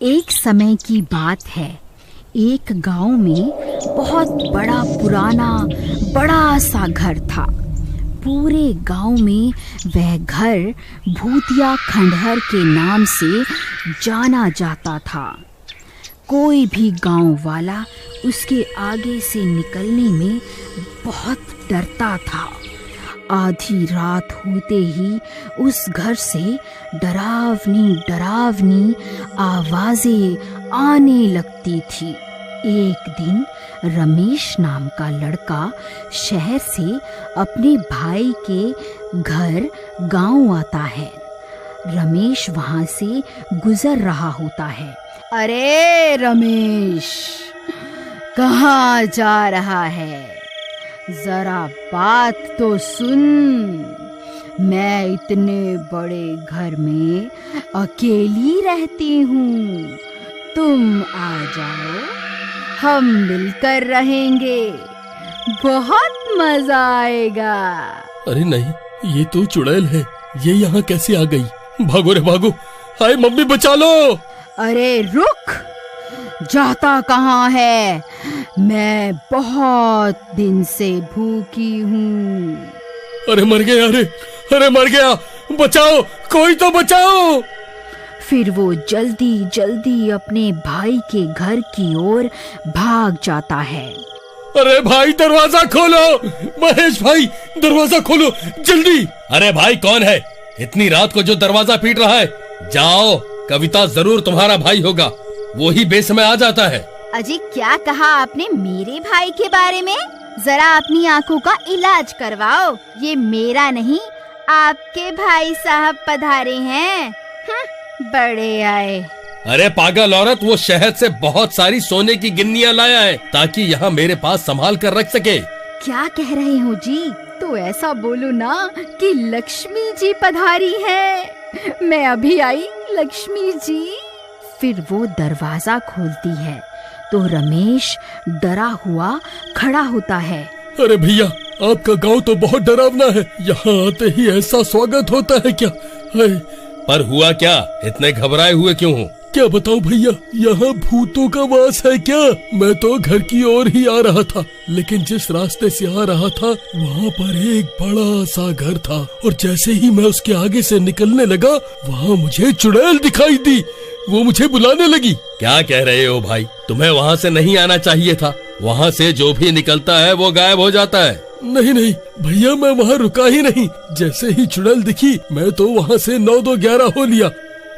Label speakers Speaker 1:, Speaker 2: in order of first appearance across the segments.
Speaker 1: एक समय की बात है। एक गांव में बहुत बड़ा पुराना बड़ा सा घर था। पूरे गांव में वह घर भूतिया खंडहर के नाम से जाना जाता था। कोई भी गांव वाला उसके आगे से निकलने में बहुत डरता था। आधी रात होते ही उस घर से डरावनी डरावनी आवाजें आने लगती थी। एक दिन रमेश नाम का लड़का शहर से अपने भाई के घर गांव आता है। रमेश वहां से गुजर रहा होता है। अरे रमेश, कहाँ जा रहा है? जरा बात तो सुन। मैं इतने बड़े घर में अकेली रहती हूँ। तुम आ जाओ, हम मिलकर रहेंगे, बहुत मजा आएगा।
Speaker 2: अरे नहीं, ये तो चुड़ैल है। ये यहाँ कैसे आ गई? भागो रे भागो, हाय मम्मी बचा लो।
Speaker 1: अरे रुक, जाता कहाँ है? मैं बहुत दिन से भूखी हूँ।
Speaker 2: अरे मर गया, अरे मर गया, बचाओ, कोई तो बचाओ।
Speaker 1: फिर वो जल्दी जल्दी अपने भाई के घर की ओर भाग जाता है।
Speaker 2: अरे भाई दरवाजा खोलो, महेश भाई दरवाजा खोलो जल्दी। अरे भाई कौन है इतनी रात को जो दरवाजा पीट रहा है? जाओ, कविता जरूर तुम्हारा भाई होगा, वो ही बेसमय आ जाता है।
Speaker 1: अजी क्या कहा आपने मेरे भाई के बारे में? जरा अपनी आंखों का इलाज करवाओ। ये मेरा नहीं, आपके भाई साहब पधारे हैं। बड़े आए।
Speaker 2: अरे पागल औरत, वो शहर से बहुत सारी सोने की गिन्नियां लाया है ताकि यहाँ मेरे पास संभाल कर रख सके।
Speaker 1: क्या कह रहे हो जी? तो ऐसा बोलो ना कि लक्ष्मी जी पधारी है। मैं अभी आई लक्ष्मी जी। फिर वो दरवाजा खोलती है तो रमेश डरा हुआ खड़ा होता है।
Speaker 2: अरे भैया, आपका गांव तो बहुत डरावना है। यहाँ आते ही ऐसा स्वागत होता है क्या? पर हुआ क्या? इतने घबराए हुए क्यों हो? क्या बताऊं भैया, यहाँ भूतों का वास है क्या? मैं तो घर की ओर ही आ रहा था, लेकिन जिस रास्ते से आ रहा था वहाँ पर एक बड़ा सा घर था, और जैसे ही मैं उसके आगे से निकलने लगा वहाँ मुझे चुड़ैल दिखाई दी। वो मुझे बुलाने लगी। क्या कह रहे हो भाई? तुम्हें वहाँ से नहीं आना चाहिए था। वहाँ से जो भी निकलता है वो गायब हो जाता है। नहीं भैया, मैं वहाँ रुका ही नहीं। जैसे ही चुड़ैल दिखी मैं तो वहाँ से 9-2-11 हो लिया।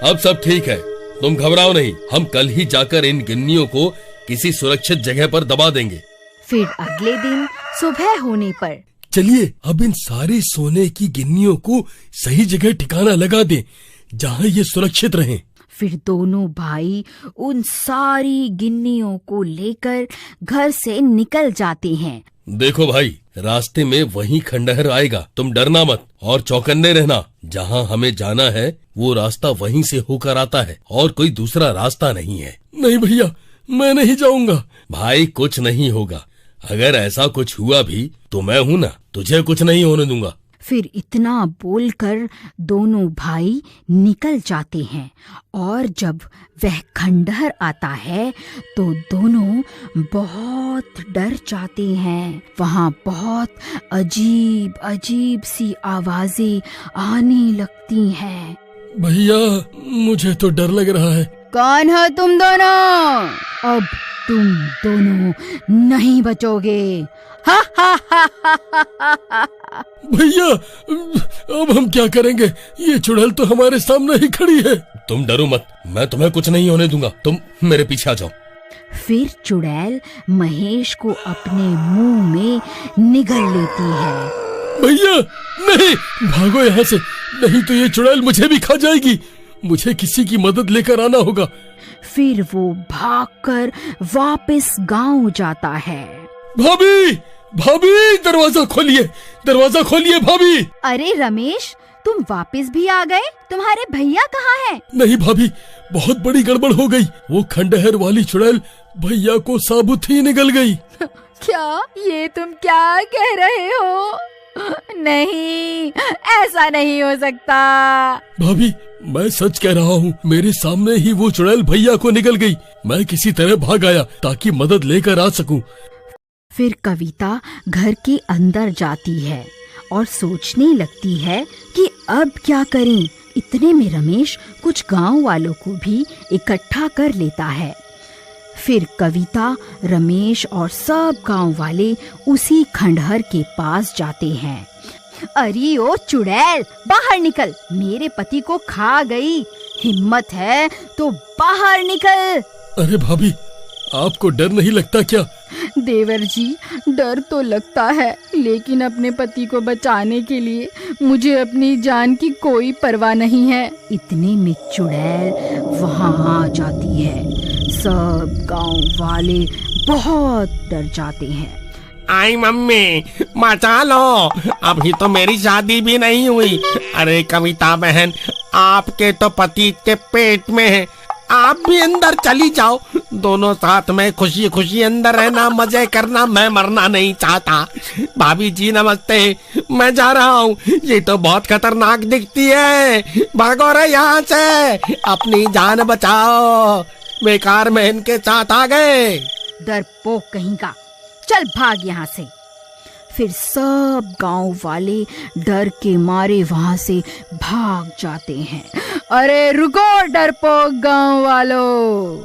Speaker 2: अब सब ठीक है, तुम घबराओ नहीं। हम कल ही जाकर इन गिन्नियों को किसी सुरक्षित जगह पर दबा देंगे।
Speaker 1: फिर अगले दिन सुबह होने पर
Speaker 2: चलिए अब इन सारे सोने की गिन्नियों को सही जगह ठिकाना लगा दें, जहाँ ये सुरक्षित रहें।
Speaker 1: फिर दोनों भाई उन सारी गिन्नियों को लेकर घर से निकल जाते हैं।
Speaker 2: देखो भाई, रास्ते में वही खंडहर आएगा, तुम डरना मत और चौकन्ने रहना। जहाँ हमें जाना है वो रास्ता वहीं से होकर आता है और कोई दूसरा रास्ता नहीं है। नहीं भैया, मैं नहीं जाऊंगा। भाई कुछ नहीं होगा। अगर ऐसा कुछ हुआ भी तो मैं हूँ ना, तुझे कुछ नहीं होने दूंगा।
Speaker 1: फिर इतना बोलकर दोनों भाई निकल जाते हैं, और जब वह खंडहर आता है तो दोनों बहुत डर जाते हैं। वहाँ बहुत अजीब अजीब सी आवाजें आने लगती हैं। भैया मुझे तो डर लग रहा है। कौन हो तुम दोनों? अब तुम दोनों नहीं बचोगे। हा हा हा हा हा हा। भैया अब हम क्या करेंगे? ये चुड़ैल तो हमारे सामने ही खड़ी है। तुम डरो मत, मैं तुम्हें कुछ नहीं होने दूंगा। तुम मेरे पीछे आ जाओ। फिर चुड़ैल महेश को अपने मुंह में निगल लेती है। भैया नहीं, भागो यहाँ से, नहीं तो ये चुड़ैल मुझे भी खा जाएगी। मुझे किसी की मदद लेकर आना होगा। फिर वो भागकर वापस गांव जाता है। भाभी, दरवाजा खोलिए भाभी। अरे रमेश, तुम वापस भी आ गए? तुम्हारे भैया कहाँ हैं?
Speaker 2: नहीं भाभी, बहुत बड़ी गड़बड़ हो गई। वो खंडहर वाली चुड़ैल भैया को साबुत ही निगल गई।
Speaker 1: क्या? ये तुम क्या कह रहे हो? नहीं, ऐसा नहीं हो सकता।
Speaker 2: भाभी, मैं सच कह रहा हूँ, मेरे सामने ही वो चुड़ैल भैया को निकल गई। मैं किसी तरह भाग आया ताकि मदद लेकर आ सकूं।
Speaker 1: फिर कविता घर के अंदर जाती है और सोचने लगती है कि अब क्या करें। इतने में रमेश कुछ गांव वालों को भी इकट्ठा कर लेता है। फिर कविता, रमेश और सब गांव वाले उसी खंडहर के पास जाते हैं। अरे ओ चुड़ैल, बाहर निकल, मेरे पति को खा गई। हिम्मत है तो बाहर निकल।
Speaker 2: अरे भाभी, आपको डर नहीं लगता क्या?
Speaker 1: देवर जी, डर तो लगता है, लेकिन अपने पति को बचाने के लिए मुझे अपनी जान की कोई परवाह नहीं है। इतने में चुड़ैल वहाँ आ जाती है। सब गांव वाले बहुत डर जाते हैं।
Speaker 3: आई मम्मी, मचा लो, अभी तो मेरी शादी भी नहीं हुई। अरे कविता बहन, आपके तो पति के पेट में है, आप भी अंदर चली जाओ। दोनों साथ में खुशी खुशी अंदर रहना, मजे करना। मैं मरना नहीं चाहता। भाभी जी नमस्ते, मैं जा रहा हूँ। ये तो बहुत खतरनाक दिखती है, भागो रे यहाँ से, अपनी जान बचाओ। बेकार में इनके साथ आ गए।
Speaker 1: डरपोक कहीं का, चल भाग यहाँ से। फिर सब गांव वाले डर के मारे वहां से भाग जाते हैं। अरे रुको डरपोक गांव वालों,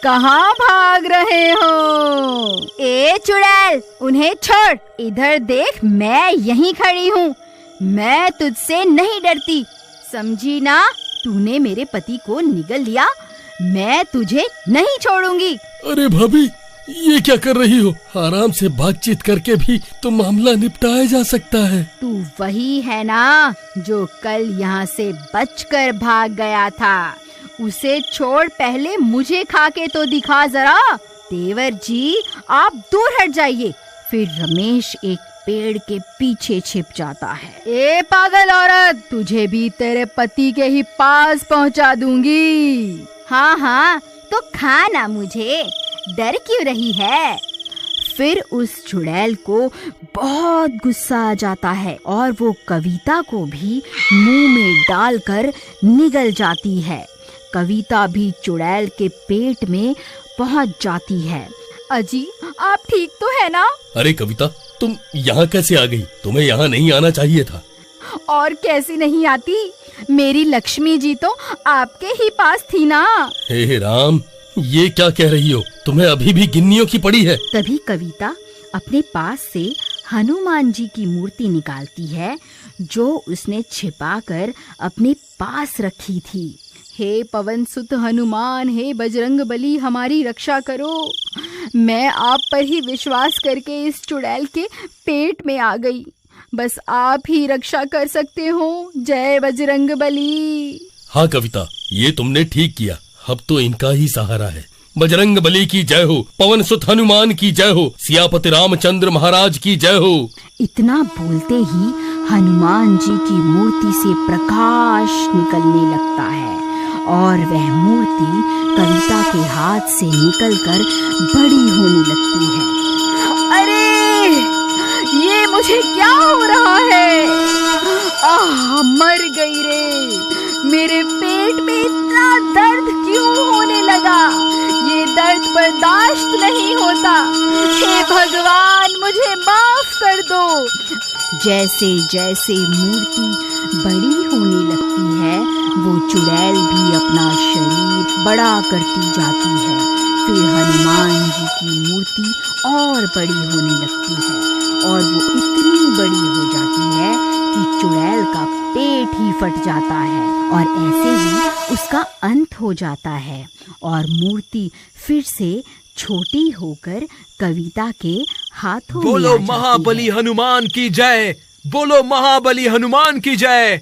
Speaker 1: कहाँ भाग रहे हो? ए चुड़ैल, उन्हें छोड़, इधर देख, मैं यहीं खड़ी हूँ। मैं तुझसे नहीं डरती, समझी ना? तूने मेरे पति को निगल लिया, मैं तुझे नहीं छोड़ूंगी।
Speaker 2: अरे भाभी, ये क्या कर रही हो? आराम से बातचीत करके भी तो मामला निपटाया जा सकता है।
Speaker 1: तू वही है ना जो कल यहाँ से बचकर भाग गया था। उसे छोड़, पहले मुझे खा के तो दिखा जरा। देवर जी, आप दूर हट जाइए। फिर रमेश एक पेड़ के पीछे छिप जाता है। ए पागल औरत, तुझे भी तेरे पति के ही पास पहुँचा दूंगी। हाँ हाँ, तो खा ना मुझे, डर क्यों रही है? फिर उस चुड़ैल को बहुत गुस्सा आ जाता है और वो कविता को भी मुंह में डालकर निगल जाती है। कविता भी चुड़ैल के पेट में पहुंच जाती है। अजी, आप ठीक तो है ना?
Speaker 2: अरे कविता, तुम यहाँ कैसे आ गई? तुम्हें यहाँ नहीं आना चाहिए था।
Speaker 1: और कैसे नहीं आती? मेरी लक्ष्मी जी तो आपके ही पास थी ना।
Speaker 2: हे राम, ये क्या कह रही हो? तुम्हें अभी भी गिन्नियों की पड़ी है।
Speaker 1: तभी कविता अपने पास से हनुमान जी की मूर्ति निकालती है, जो उसने छिपाकर अपने पास रखी थी। हे पवन सुत हनुमान, हे बजरंग बली, हमारी रक्षा करो। मैं आप पर ही विश्वास करके इस चुड़ैल के पेट में आ गई। बस आप ही रक्षा कर सकते हो। जय बजरंग बली।
Speaker 2: हाँ कविता, ये तुमने ठीक किया। अब तो इनका ही सहारा है। बजरंग बली की जय हो, पवन सुत हनुमान की जय हो, सियापति रामचंद्र महाराज की जय हो।
Speaker 1: इतना बोलते ही हनुमान जी की मूर्ति से प्रकाश निकलने लगता है और वह मूर्ति कविता के हाथ से निकलकर बड़ी होने लगती है। अरे, ये मुझे क्या हो रहा है? मर गई रे। मेरे पेट में इतना दर्द क्यों होने लगा? ये दर्द बर्दाश्त नहीं होता। हे भगवान, मुझे माफ कर दो। जैसे जैसे मूर्ति बड़ी होने लगती है, वो चुड़ैल भी अपना शरीर बड़ा करती जाती है। फिर हनुमान जी की मूर्ति और बड़ी होने लगती है और वो इतनी बड़ी हो जाती है कि चुड़ैल का पेट ही फट जाता है और ऐसे ही उसका अंत हो जाता है और मूर्ति फिर से छोटी होकर कविता के हाथों में आ
Speaker 4: बोलो
Speaker 1: जाती
Speaker 4: महाबली
Speaker 1: है।
Speaker 4: हनुमान की जय, बोलो महाबली हनुमान की जय।